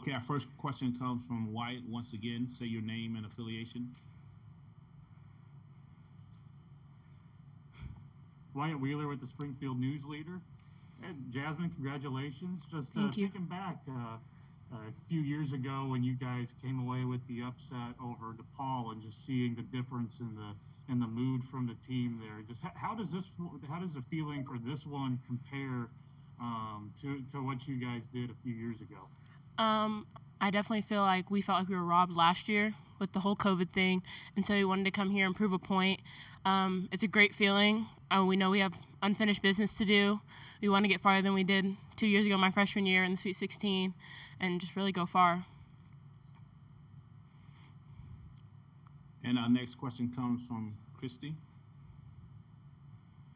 Okay, our first question comes from Wyatt. Once again, say your name and affiliation. Wyatt Wheeler with the Springfield News Leader. And Jasmine, congratulations. Just Thank you. thinking back a few years ago when you guys came away with the upset over DePaul, and just seeing the difference in the mood from the team there. Just how does the feeling for this one compare to what you guys did a few years ago? Um, I definitely feel like we felt like we were robbed last year with the whole COVID thing, and so we wanted to come here and prove a point. It's a great feeling. We know we have unfinished business to do. We want to get farther than we did 2 years ago, my freshman year in the Sweet 16, and just really go far. And our next question comes from Christy.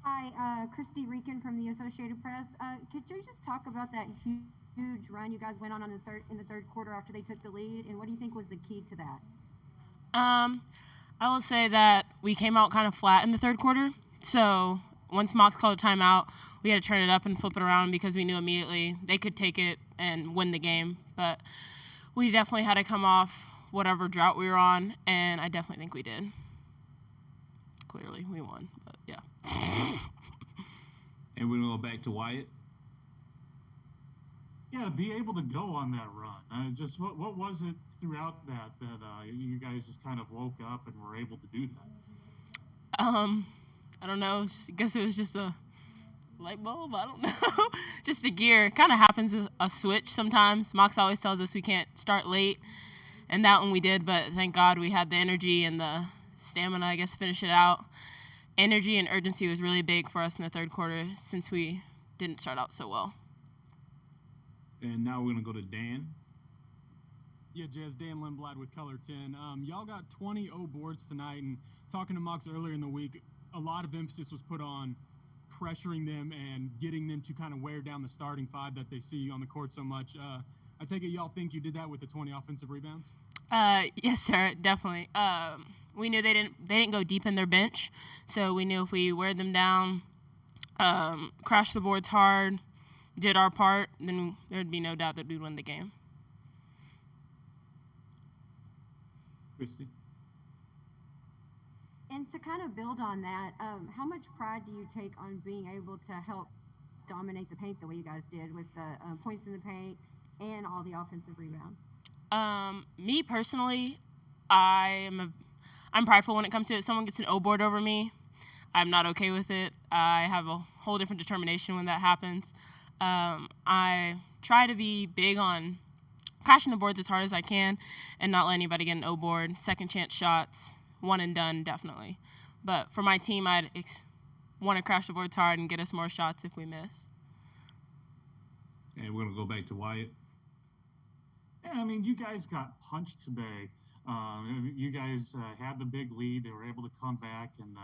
Hi, Christy Reekin from the Associated Press. Could you just talk about that huge run you guys went on in the third quarter after they took the lead, and what do you think was the key to that? I will say that we came out kind of flat in the third quarter. So once Mox called a timeout, we had to turn it up and flip it around because we knew immediately they could take it and win the game. But we definitely had to come off whatever drought we were on, and I definitely think we did. Clearly, we won, but yeah. And we're gonna go back to Wyatt. Yeah, to be able to go on that run. Just what was it throughout that you guys just kind of woke up and were able to do that? I don't know. I guess it was just a light bulb. I don't know. Just a gear. Kind of happens a switch sometimes. Mox always tells us we can't start late, and that one we did. But thank God we had the energy and the stamina, I guess, to finish it out. Energy and urgency was really big for us in the third quarter since we didn't start out so well. And now we're gonna go to Dan. Yeah, Jazz, Dan Lindblad with Color 10. Y'all got 20 O boards tonight, and talking to Mox earlier in the week, a lot of emphasis was put on pressuring them and getting them to kind of wear down the starting five that they see on the court so much. I take it y'all think you did that with the 20 offensive rebounds? Yes, sir, definitely. We knew they didn't go deep in their bench, so we knew if we wear them down, crashed the boards hard, did our part, then there'd be no doubt that we'd win the game. Christy. And to kind of build on that, how much pride do you take on being able to help dominate the paint the way you guys did with the points in the paint and all the offensive rebounds? Me personally, I'm prideful when it comes to it. If someone gets an O board over me, I'm not okay with it. I have a whole different determination when that happens. I try to be big on crashing the boards as hard as I can and not let anybody get an O board. Second chance shots, one and done, definitely. But for my team, I'd want to crash the boards hard and get us more shots if we miss. And we're gonna go back to Wyatt. Yeah, I mean, you guys got punched today. You guys had the big lead. They were able to come back and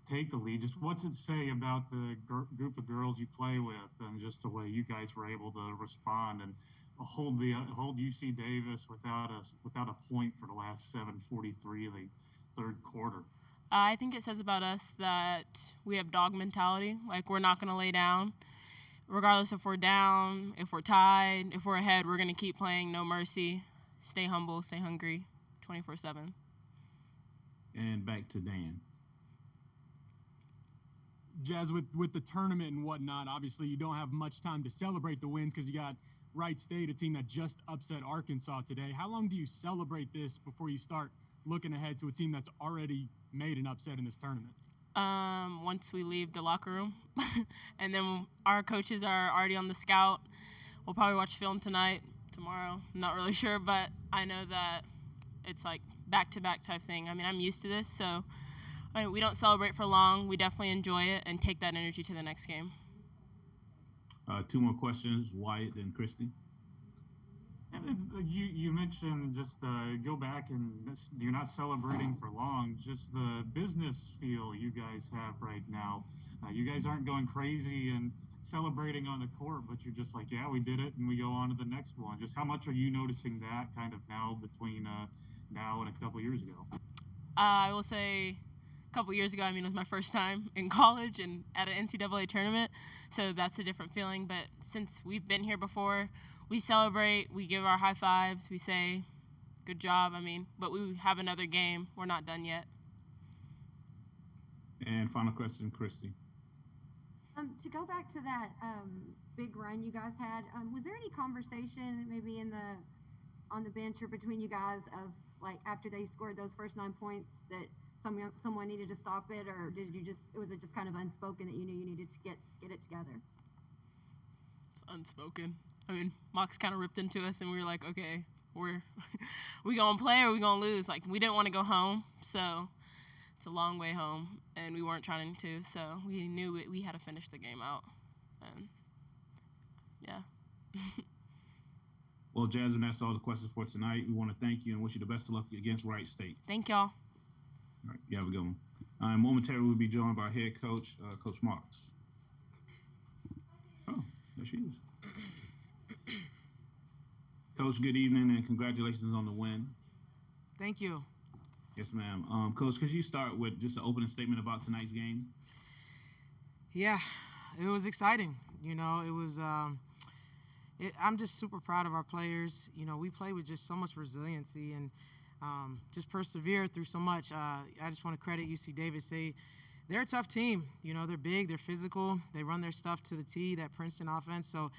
take the lead. Just what's it say about the group of girls you play with, and just the way you guys were able to respond and hold UC Davis without a point for the last 7:43 of the third quarter? I think it says about us that we have dog mentality. Like, we're not going to lay down. Regardless if we're down, if we're tied, if we're ahead, we're going to keep playing, no mercy. Stay humble, stay hungry, 24/7. And back to Dan. Jazz, with the tournament and whatnot, obviously you don't have much time to celebrate the wins because you got Wright State, a team that just upset Arkansas today. How long do you celebrate this before you start looking ahead to a team that's already made an upset in this tournament? Once we leave the locker room. And then our coaches are already on the scout. We'll probably watch film tonight, tomorrow. I'm not really sure, but I know that it's like back-to-back type thing. I mean, I'm used to this, so we don't celebrate for long. We definitely enjoy it and take that energy to the next game. Two more questions, Wyatt and Christy. You mentioned just go back and you're not celebrating for long. Just the business feel you guys have right now. You guys aren't going crazy and celebrating on the court, but you're just like, yeah, we did it, and we go on to the next one. Just how much are you noticing that kind of now between now and a couple years ago? I will say a couple years ago, I mean, it was my first time in college and at an NCAA tournament, so that's a different feeling. But since we've been here before, we celebrate, we give our high fives, we say good job. I mean, but we have another game. We're not done yet. And final question, Christy. To go back to that big run you guys had, was there any conversation maybe on the bench or between you guys of like after they scored those first 9 points that someone needed to stop it, or was it just kind of unspoken that you knew you needed to get it together? It's unspoken. I mean, Mox kind of ripped into us, and we were like, okay, we gonna play or we gonna lose? Like, we didn't want to go home, so it's a long way home, and we weren't trying to, so we knew we had to finish the game out, and yeah. Well, Jasmine, that's all the questions for tonight. We want to thank you and wish you the best of luck against Wright State. Thank y'all. All right, you have a good one. Momentarily, we'll be joined by head coach, Coach Marks. Oh, there she is. Coach, good evening and congratulations on the win. Thank you. Yes, ma'am. Coach, could you start with just an opening statement about tonight's game? Yeah, it was exciting. You know, it was. I'm just super proud of our players. You know, we play with just so much resiliency and just persevere through so much. I just want to credit UC Davis. They're a tough team. You know, they're big, they're physical, they run their stuff to the T, that Princeton offense. So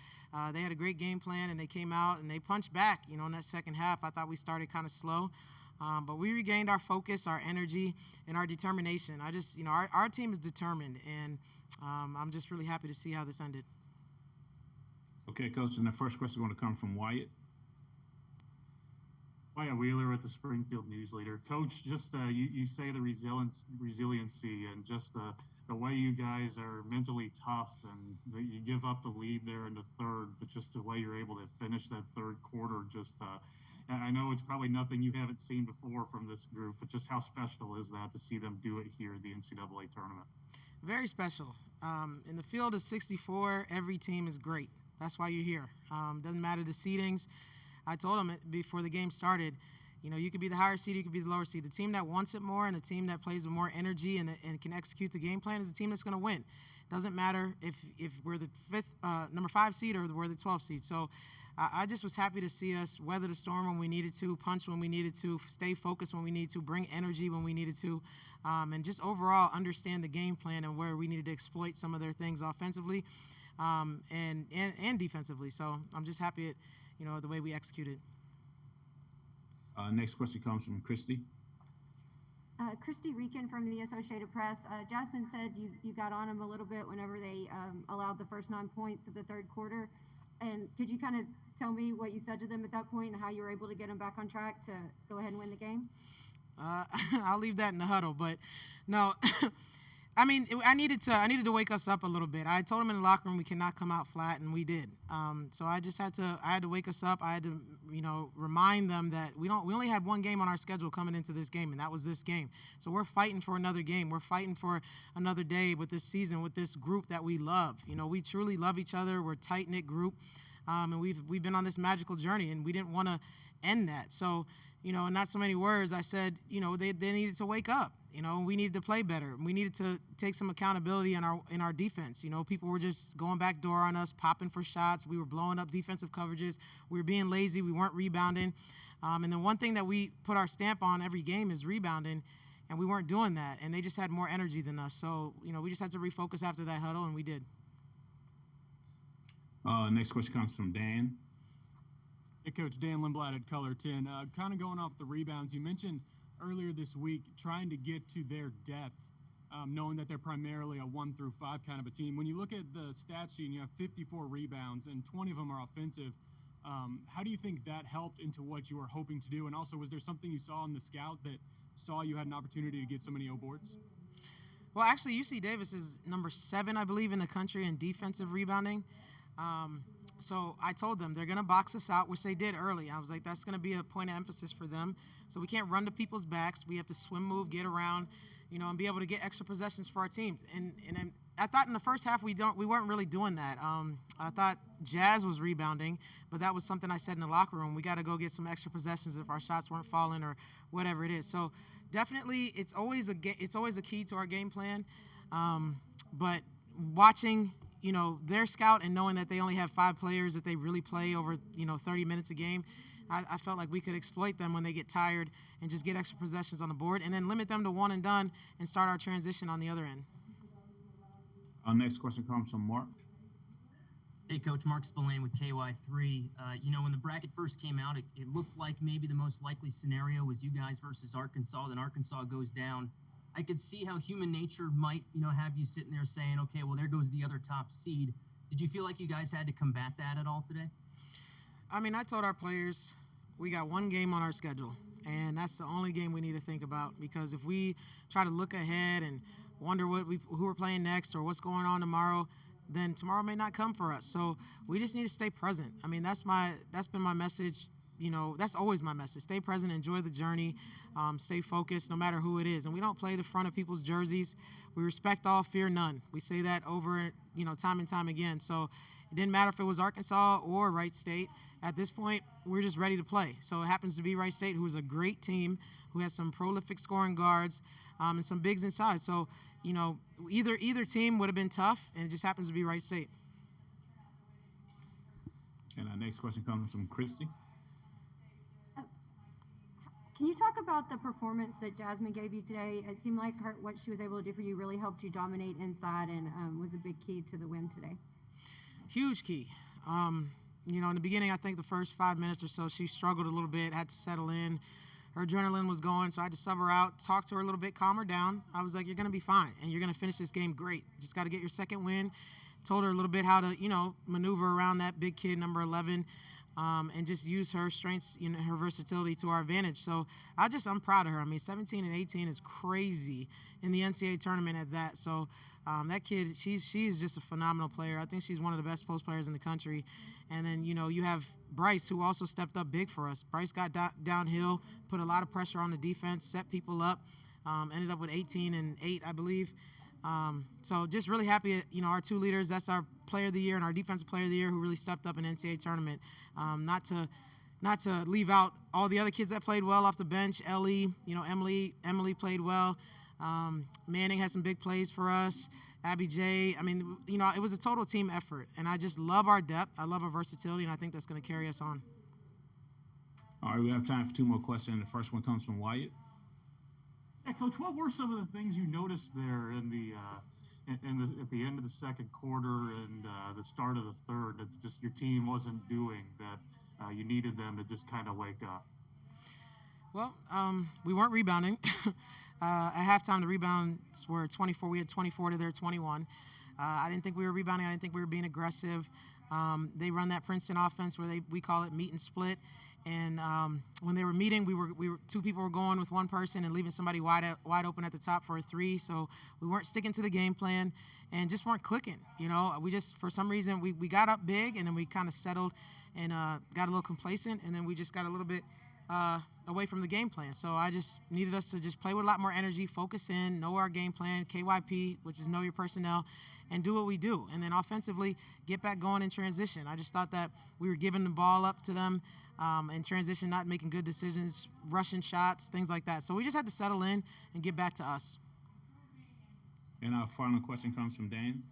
they had a great game plan, and they came out and they punched back. You know, in that second half, I thought we started kind of slow. But we regained our focus, our energy, and our determination. Our team is determined, and I'm just really happy to see how this ended. Okay, Coach, and the first question is going to come from Wyatt. Wyatt Wheeler with the Springfield News Leader. Coach, just you say the resiliency and just the way you guys are mentally tough, and that you give up the lead there in the third, but just the way you're able to finish that third quarter, I know it's probably nothing you haven't seen before from this group, but just how special is that to see them do it here at the NCAA tournament? Very special. In the field of 64, every team is great. That's why you're here. Doesn't matter the seedings. I told them before the game started, you know, you could be the higher seed, you could be the lower seed. The team that wants it more and the team that plays with more energy and can execute the game plan is the team that's going to win. Doesn't matter if we're the number 5 seed or we're the 12th seed. So I just was happy to see us weather the storm when we needed to, punch when we needed to, stay focused when we needed to, bring energy when we needed to, and just overall understand the game plan and where we needed to exploit some of their things offensively and defensively. So I'm just happy at, the way we executed. Next question comes from Christy. Christy Reekin from the Associated Press. Jasmine said you got on them a little bit whenever they allowed the first 9 points of the third quarter. And could you kind of tell me what you said to them at that point and how you were able to get them back on track to go ahead and win the game? I'll leave that in the huddle, but no. I mean, I needed to wake us up a little bit. I told them in the locker room we cannot come out flat, and we did. So I had to wake us up. I had to, remind them that we only had one game on our schedule coming into this game, and that was this game. So we're fighting for another game. We're fighting for another day with this season, with this group that we love. We truly love each other. We're a tight-knit group, and we've been on this magical journey, and we didn't want to end that. So, in not so many words, I said, they needed to wake up. We needed to play better. We needed to take some accountability in our defense. People were just going back door on us, popping for shots. We were blowing up defensive coverages. We were being lazy. We weren't rebounding. And then one thing that we put our stamp on every game is rebounding, and we weren't doing that. And they just had more energy than us. So, we just had to refocus after that huddle, and we did. Next question comes from Dan. Hey, Coach, Dan Lindblad at Color 10. Kind of going off the rebounds, you mentioned earlier this week trying to get to their depth, knowing that they're primarily a 1 through 5 kind of a team. When you look at the stat sheet and you have 54 rebounds and 20 of them are offensive, how do you think that helped into what you were hoping to do? And also, was there something you saw in the scout that saw you had an opportunity to get so many O boards? Well, actually, UC Davis is number 7, I believe, in the country in defensive rebounding. So I told them they're going to box us out, which they did early. I was like, that's going to be a point of emphasis for them. So we can't run to people's backs. We have to swim, move, get around, and be able to get extra possessions for our teams. And I thought in the first half we weren't really doing that. I thought Jazz was rebounding, but that was something I said in the locker room. We got to go get some extra possessions if our shots weren't falling or whatever it is. So definitely it's always a key to our game plan. But watching their scout and knowing that they only have 5 players that they really play over, 30 minutes a game, I felt like we could exploit them when they get tired and just get extra possessions on the board and then limit them to one and done and start our transition on the other end. Our next question comes from Mark. Hey, Coach, Mark Spillane with KY3. When the bracket first came out, it looked like maybe the most likely scenario was you guys versus Arkansas. Then Arkansas goes down. I could see how human nature might, have you sitting there saying, okay, well, there goes the other top seed. Did you feel like you guys had to combat that at all today? I mean, I told our players we got one game on our schedule, and that's the only game we need to think about, because if we try to look ahead and wonder who we're playing next or what's going on tomorrow, then tomorrow may not come for us. So we just need to stay present. I mean, that's been my message. That's always my message. Stay present, enjoy the journey, stay focused no matter who it is. And we don't play the front of people's jerseys. We respect all, fear none. We say that over, time and time again. So it didn't matter if it was Arkansas or Wright State. At this point, we're just ready to play. So it happens to be Wright State, who is a great team, who has some prolific scoring guards and some bigs inside. So, either team would have been tough, and it just happens to be Wright State. And our next question comes from Christy. Can you talk about the performance that Jasmine gave you today? It seemed like what she was able to do for you really helped you dominate inside and was a big key to the win today. Huge key. In the beginning, I think the first 5 minutes or so, she struggled a little bit, had to settle in. Her adrenaline was going, so I had to sub her out, talk to her a little bit, calm her down. I was like, you're going to be fine, and you're going to finish this game great. Just got to get your second win. Told her a little bit how to, maneuver around that big kid, number 11, and just use her strengths, her versatility to our advantage. So I'm proud of her. I mean, 17 and 18 is crazy in the NCAA tournament at that. So that kid, she is just a phenomenal player. I think she's one of the best post players in the country. And then, you have Bryce, who also stepped up big for us. Bryce got downhill, put a lot of pressure on the defense, set people up, ended up with 18 and 8, I believe. So just really happy, our 2 leaders, that's our player of the year and our defensive player of the year, who really stepped up in NCAA tournament. Not to leave out all the other kids that played well off the bench. Ellie, Emily played well. Manning had some big plays for us. Abby J. I mean, it was a total team effort, and I just love our depth. I love our versatility, and I think that's going to carry us on. All right, we have time for 2 more questions. The first one comes from Wyatt. Yeah, Coach, what were some of the things you noticed there at the end of the second quarter and the start of the third that just your team wasn't doing that you needed them to just kind of wake up? Well, we weren't rebounding. At halftime, the rebounds were 24. We had 24 to their 21. I didn't think we were rebounding. I didn't think we were being aggressive. They run that Princeton offense where we call it meet and split. And when they were meeting, we were 2 people were going with 1 person and leaving somebody wide open at the top for a 3. So we weren't sticking to the game plan and just weren't clicking. We just, for some reason, we got up big and then we kind of settled and got a little complacent, and then we just got a little bit away from the game plan. So I just needed us to just play with a lot more energy, focus in, know our game plan, KYP, which is know your personnel, and do what we do. And then offensively, get back going in transition. I just thought that we were giving the ball up to them in transition, not making good decisions, rushing shots, things like that. So we just had to settle in and get back to us. And our final question comes from Dan.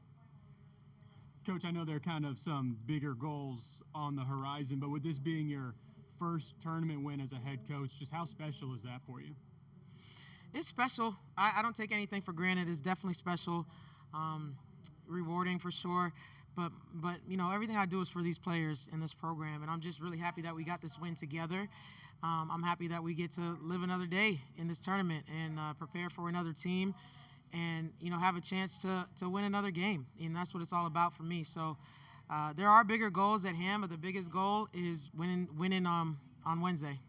Coach, I know there are kind of some bigger goals on the horizon, but with this being your first tournament win as a head coach, just how special is that for you? It's special. I don't take anything for granted. It's definitely special, rewarding for sure. But everything I do is for these players in this program, and I'm just really happy that we got this win together. I'm happy that we get to live another day in this tournament and prepare for another team, and have a chance to win another game. And that's what it's all about for me. So there are bigger goals at hand, but the biggest goal is winning on Wednesday.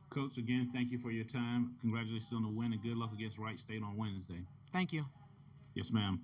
Coach, again, thank you for your time. Congratulations on the win and good luck against Wright State on Wednesday. Thank you. Yes, ma'am.